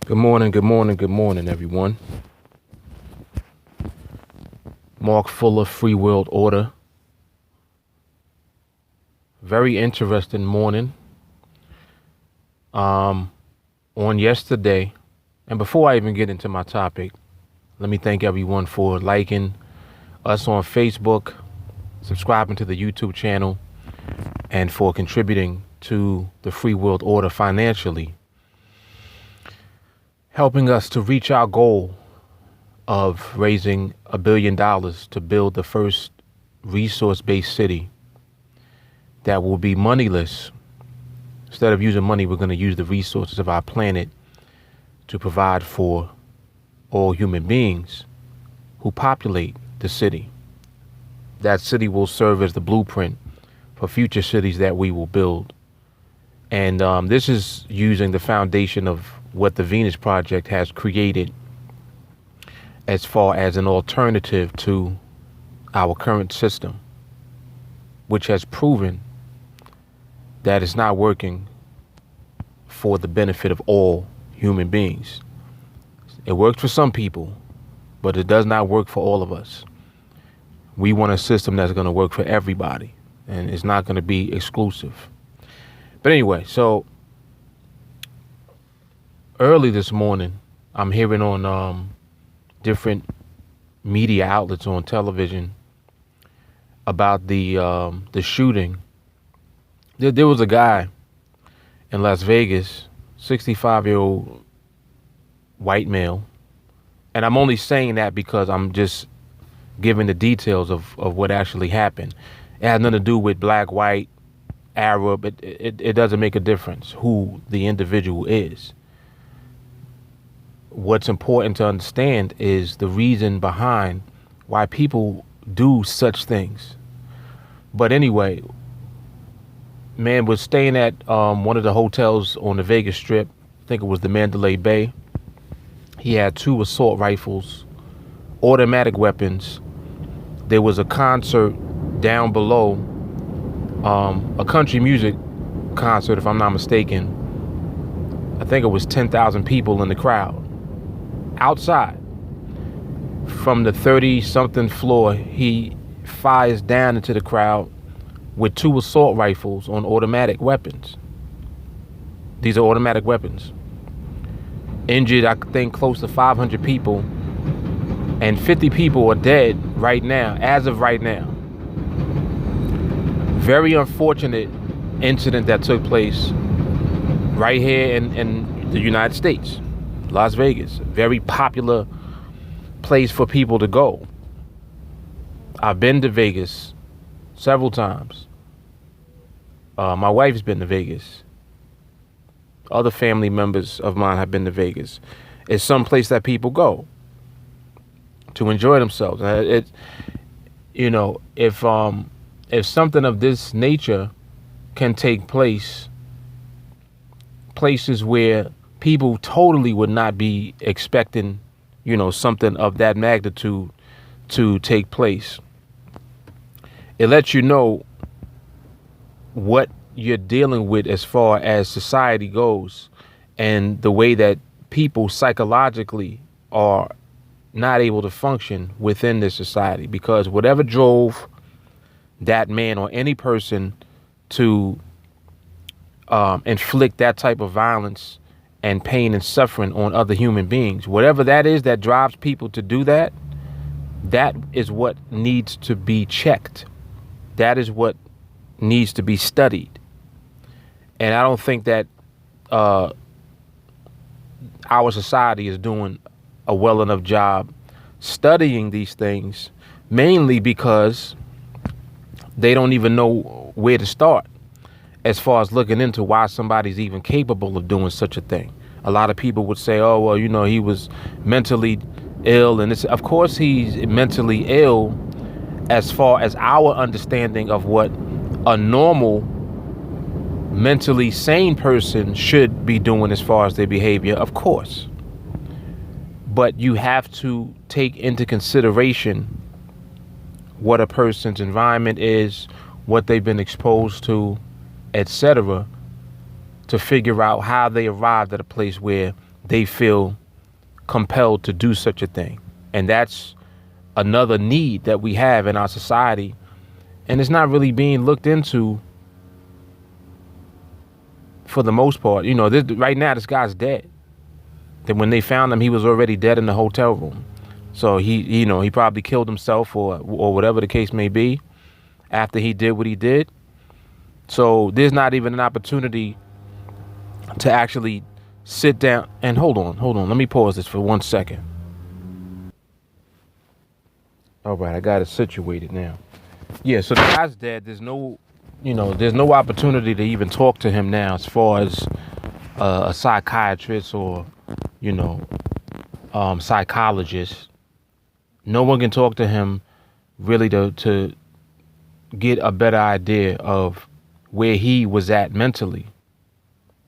Good morning, good morning, good morning, everyone. Mark Fuller, Free World Order. Very interesting morning. On yesterday, and before I even get into my topic, let me thank everyone for liking us on Facebook, subscribing to the YouTube channel, and for contributing to the Free World Order financially, helping us to reach our goal of raising $1 billion to build the first resource-based city that will be moneyless. Instead of using money, we're going to use the resources of our planet to provide for all human beings who populate the city. That city will serve as the blueprint for future cities that we will build. And this is using the foundation of what the Venus Project has created as far as an alternative to our current system, which has proven that it's not working for the benefit of all human beings. It works for some people, but it does not work for all of us. We want a system that's going to work for everybody, and it's not going to be exclusive. But anyway, so early this morning, I'm hearing on different media outlets on television about the shooting. There was a guy in Las Vegas, 65-year-old white male, and I'm only saying that because I'm just giving the details of what actually happened. It has nothing to do with black, white, Arab. It doesn't make a difference who the individual is. What's important to understand is the reason behind why people do such things. But anyway, man was staying at one of the hotels on the Vegas Strip. I think it was the Mandalay Bay. He had 2 assault rifles, automatic weapons. There was a concert down below, a country music concert, if I'm not mistaken. I think it was 10,000 people in the crowd. Outside, from the 30-something floor, he fires down into the crowd with 2 assault rifles on automatic weapons. These are automatic weapons. Injured, I think, close to 500 people, and 50 people are dead right now, as of right now. Very unfortunate incident that took place right here in the United States. Las Vegas, a very popular place for people to go. I've been to Vegas several times. My wife's been to Vegas. Other family members of mine have been to Vegas. It's some place that people go to enjoy themselves. If something of this nature can take place, places where people totally would not be expecting, something of that magnitude to take place. It lets you know what you're dealing with as far as society goes and the way that people psychologically are not able to function within this society, because whatever drove that man or any person to inflict that type of violence and pain and suffering on other human beings, whatever that is that drives people to do that, that is what needs to be checked. That is what needs to be studied. And I don't think that our society is doing a well enough job studying these things, mainly because they don't even know where to start as far as looking into why somebody's even capable of doing such a thing. A lot of people would say, oh, well, he was mentally ill. And of course he's mentally ill as far as our understanding of what a normal mentally sane person should be doing as far as their behavior, of course. But you have to take into consideration what a person's environment is, what they've been exposed to, etc., to figure out how they arrived at a place where they feel compelled to do such a thing. And that's another need that we have in our society. And it's not really being looked into for the most part. Right now, this guy's dead. Then when they found him, he was already dead in the hotel room. So he probably killed himself or whatever the case may be after he did what he did. So there's not even an opportunity to actually sit down and hold on. Let me pause this for 1 second. All right, I got it situated now. Yeah, so the guy's dead. There's no opportunity to even talk to him now as far as a psychiatrist or, psychologist. No one can talk to him really to get a better idea of where he was at mentally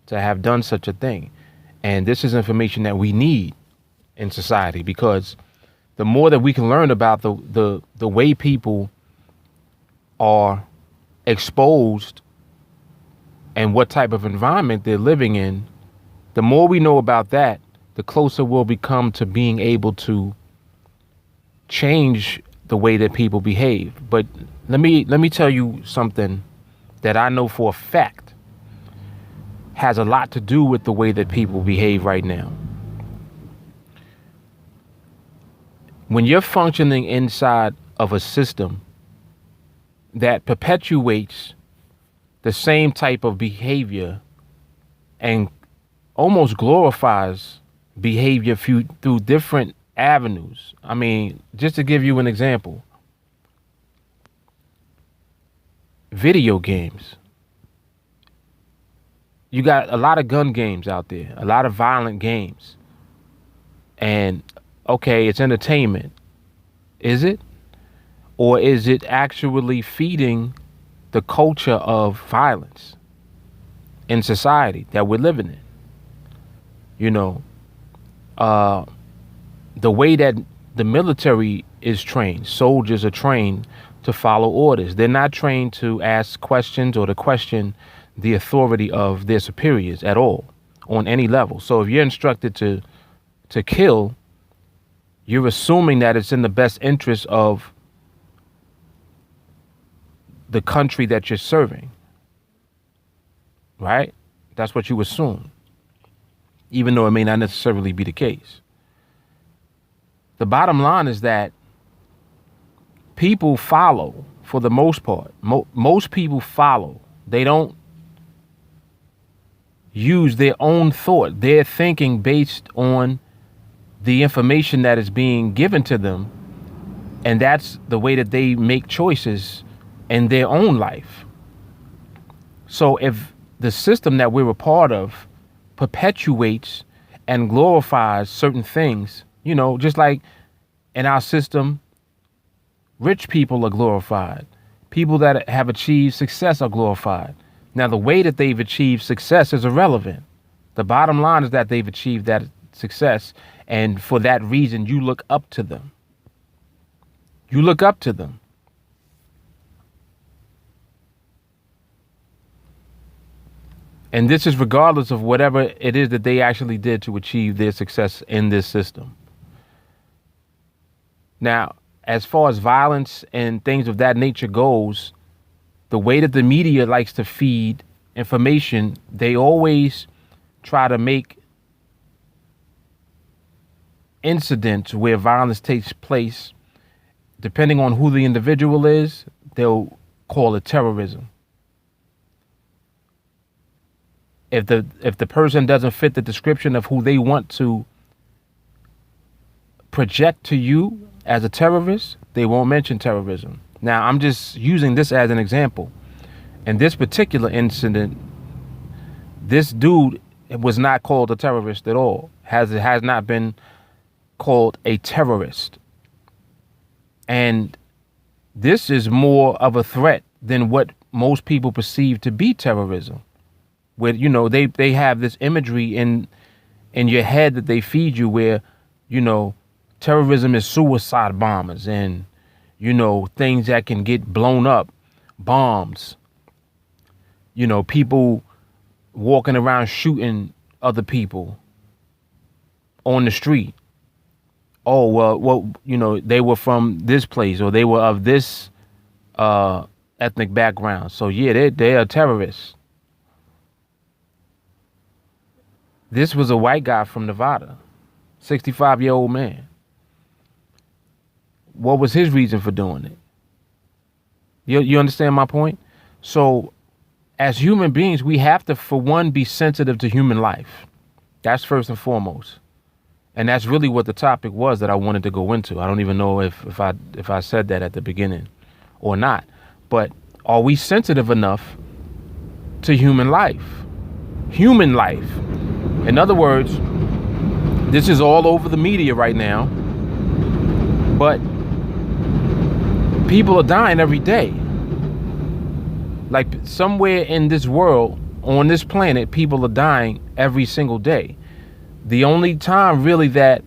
to have done such a thing. And this is information that we need in society, because the more that we can learn about the way people are exposed and what type of environment they're living in, the more we know about that, the closer we'll become to being able to change the way that people behave. But let me tell you something that I know for a fact has a lot to do with the way that people behave right now. When you're functioning inside of a system that perpetuates the same type of behavior and almost glorifies behavior through different avenues. I mean, just to give you an example, video games. You got a lot of gun games out there, a lot of violent games. And okay, it's entertainment. Is it? Or is it actually feeding the culture of violence in society that we're living in? The way that the military is trained, soldiers are trained to follow orders. They're not trained to ask questions or to question the authority of their superiors at all on any level. So if you're instructed to kill, you're assuming that it's in the best interest of the country that you're serving, right? That's what you assume, even though it may not necessarily be the case. The bottom line is that people follow, for the most part. Most people follow. They don't use their own thought. They're thinking based on the information that is being given to them, and that's the way that they make choices in their own life. So if the system that we're a part of perpetuates and glorifies certain things, just like in our system, rich people are glorified. People that have achieved success are glorified. Now, the way that they've achieved success is irrelevant. The bottom line is that they've achieved that success, and for that reason, you look up to them. You look up to them. And this is regardless of whatever it is that they actually did to achieve their success in this system. Now, as far as violence and things of that nature goes, the way that the media likes to feed information, they always try to make incidents where violence takes place, depending on who the individual is, they'll call it terrorism. If the person doesn't fit the description of who they want to project to you as a terrorist, they won't mention terrorism. Now, I'm just using this as an example. In this particular incident, this dude was not called a terrorist at all. Has not been called a terrorist. And this is more of a threat than what most people perceive to be terrorism. Where, they have this imagery in your head that they feed you where, terrorism is suicide bombers and, things that can get blown up, bombs, people walking around shooting other people, on the street. Oh, well, they were from this place, or they were of this ethnic background. So yeah, they are terrorists. This was a white guy from Nevada, 65-year-old man. What was his reason for doing it? You understand my point? So as human beings, we have to, for one, be sensitive to human life. That's first and foremost. And that's really what the topic was that I wanted to go into. I don't even know if I said that at the beginning or not. But are we sensitive enough to human life? Human life. In other words, this is all over the media right now, but people are dying every day. Like somewhere in this world, on this planet, people are dying every single day. The only time really that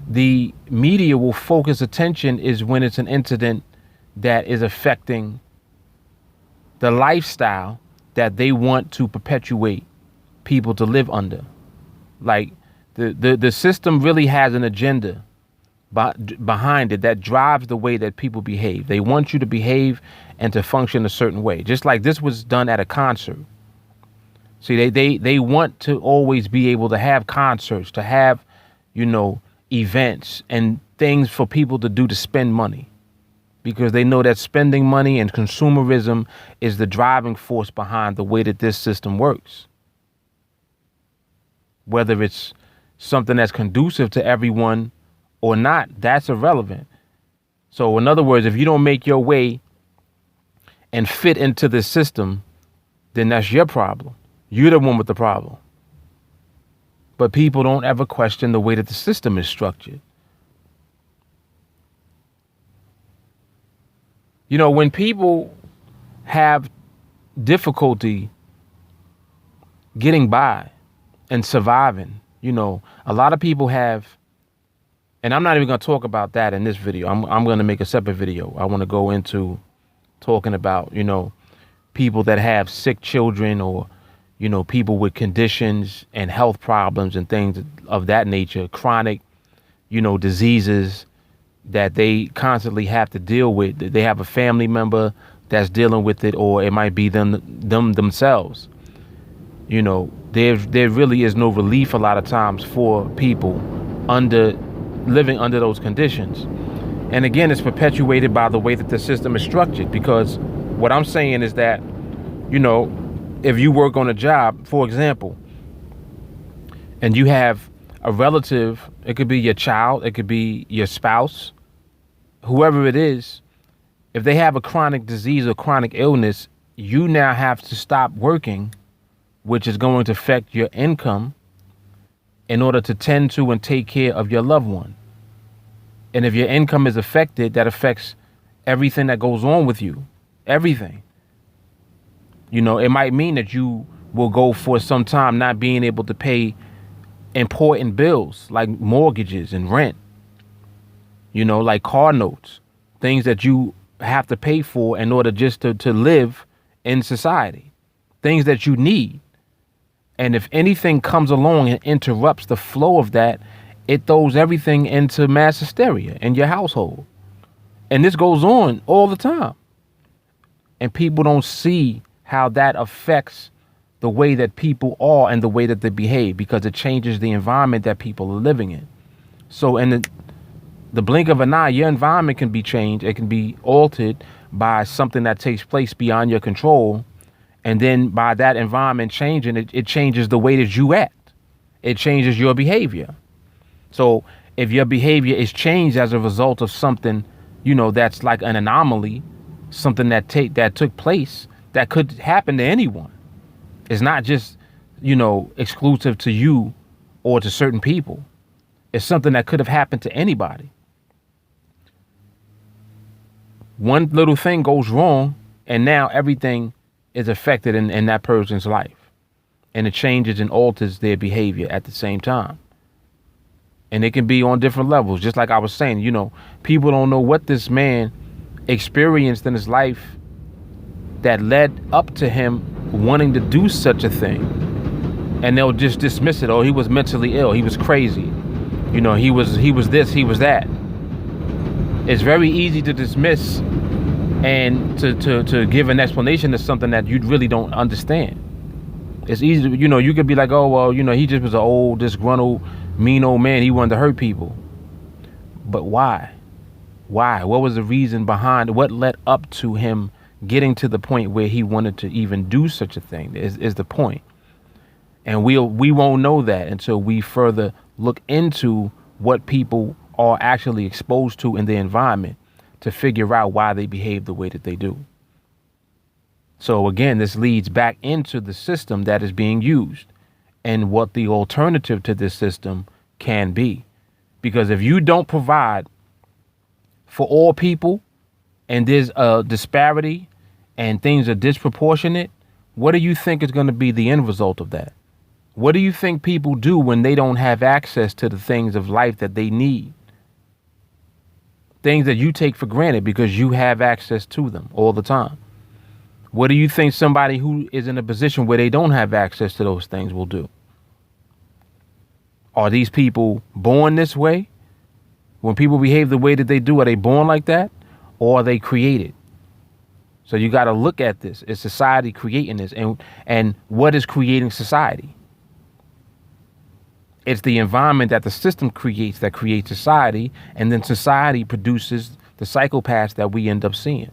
the media will focus attention is when it's an incident that is affecting the lifestyle that they want to perpetuate people to live under. Like the system really has an agenda behind it that drives the way that people behave. They want you to behave and to function a certain way. Just like this was done at a concert. See, they want to always be able to have concerts, to have, events and things for people to do to spend money, because they know that spending money and consumerism is the driving force behind the way that this system works. Whether it's something that's conducive to everyone or not, that's irrelevant. So in other words, if you don't make your way and fit into the system, then that's your problem. You're the one with the problem. But people don't ever question the way that the system is structured. When people have difficulty getting by and surviving, a lot of people have, and I'm not even going to talk about that in this video. I'm going to make a separate video. I want to go into talking about, people that have sick children, or people with conditions and health problems and things of that nature, chronic, diseases that they constantly have to deal with. They have a family member that's dealing with it, or it might be them themselves. There really is no relief a lot of times for people living under those conditions. And again, it's perpetuated by the way that the system is structured, because what I'm saying is that, if you work on a job, for example, and you have a relative, it could be your child, it could be your spouse, whoever it is, if they have a chronic disease or chronic illness, you now have to stop working, which is going to affect your income in order to tend to and take care of your loved one. And if your income is affected, that affects everything that goes on with you, everything. It might mean that you will go for some time not being able to pay important bills like mortgages and rent, like car notes, things that you have to pay for in order just to live in society, things that you need. And if anything comes along and interrupts the flow of that, it throws everything into mass hysteria in your household. And this goes on all the time. And people don't see how that affects the way that people are and the way that they behave, because it changes the environment that people are living in. So in the blink of an eye, your environment can be changed. It can be altered by something that takes place beyond your control. And then by that environment changing, it changes the way that you act. It changes your behavior. So if your behavior is changed as a result of something, that's like an anomaly, something that took place, that could happen to anyone. It's not just, exclusive to you or to certain people. It's something that could have happened to anybody. One little thing goes wrong, and now everything is affected in that person's life. And it changes and alters their behavior at the same time. And it can be on different levels. Just like I was saying, people don't know what this man experienced in his life that led up to him wanting to do such a thing. and they'll just dismiss it. Oh, he was mentally ill. He was crazy. You know, he was this, he was that. It's very easy to dismiss and to give an explanation to something that you really don't understand. It's easy to, you know, you could be like, oh, well, you know, he just was an old, disgruntled, mean old man. He wanted to hurt people. But why? Why? What was the reason behind, what led up to him getting to the point where he wanted to even do such a thing is the point. And we won't know that until we further look into what people are actually exposed to in their environment to figure out why they behave the way that they do. So again, this leads back into the system that is being used and what the alternative to this system can be. Because if you don't provide for all people and there's a disparity and things are disproportionate, what do you think is going to be the end result of that? What do you think people do when they don't have access to the things of life that they need? Things that you take for granted because you have access to them all the time. What do you think somebody who is in a position where they don't have access to those things will do? Are these people born this way? When people behave the way that they do, are they born like that? Or are they created? So you got to look at this. Is society creating this? And what is creating society? It's the environment that the system creates that creates society. And then society produces the psychopaths that we end up seeing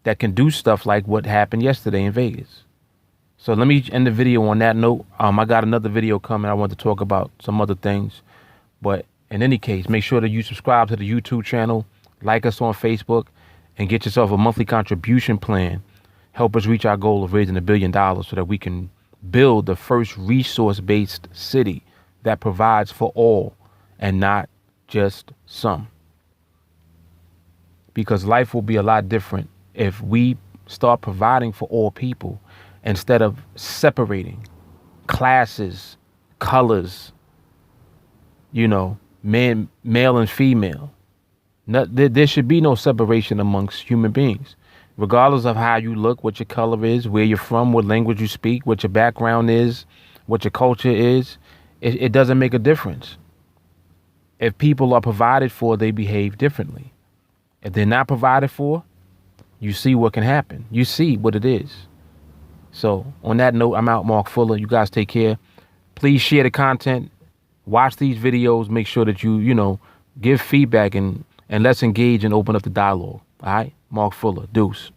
that can do stuff like what happened yesterday in Vegas. So let me end the video on that note. I got another video coming. I want to talk about some other things. But in any case, make sure that you subscribe to the YouTube channel, like us on Facebook, and get yourself a monthly contribution plan. Help us reach our goal of raising $1 billion so that we can build the first resource-based city that provides for all and not just some. Because life will be a lot different if we start providing for all people instead of separating classes, colors, you know, male and female. There should be no separation amongst human beings, regardless of how you look, what your color is, where you're from, what language you speak, what your background is, what your culture is. It doesn't make a difference. If people are provided for, they behave differently. If they're not provided for, you see what can happen. You see what it is. So on that note, I'm out, Mark Fuller. You guys take care. Please share the content. Watch these videos. Make sure that you give feedback and let's engage and open up the dialogue. All right. Mark Fuller. Deuce.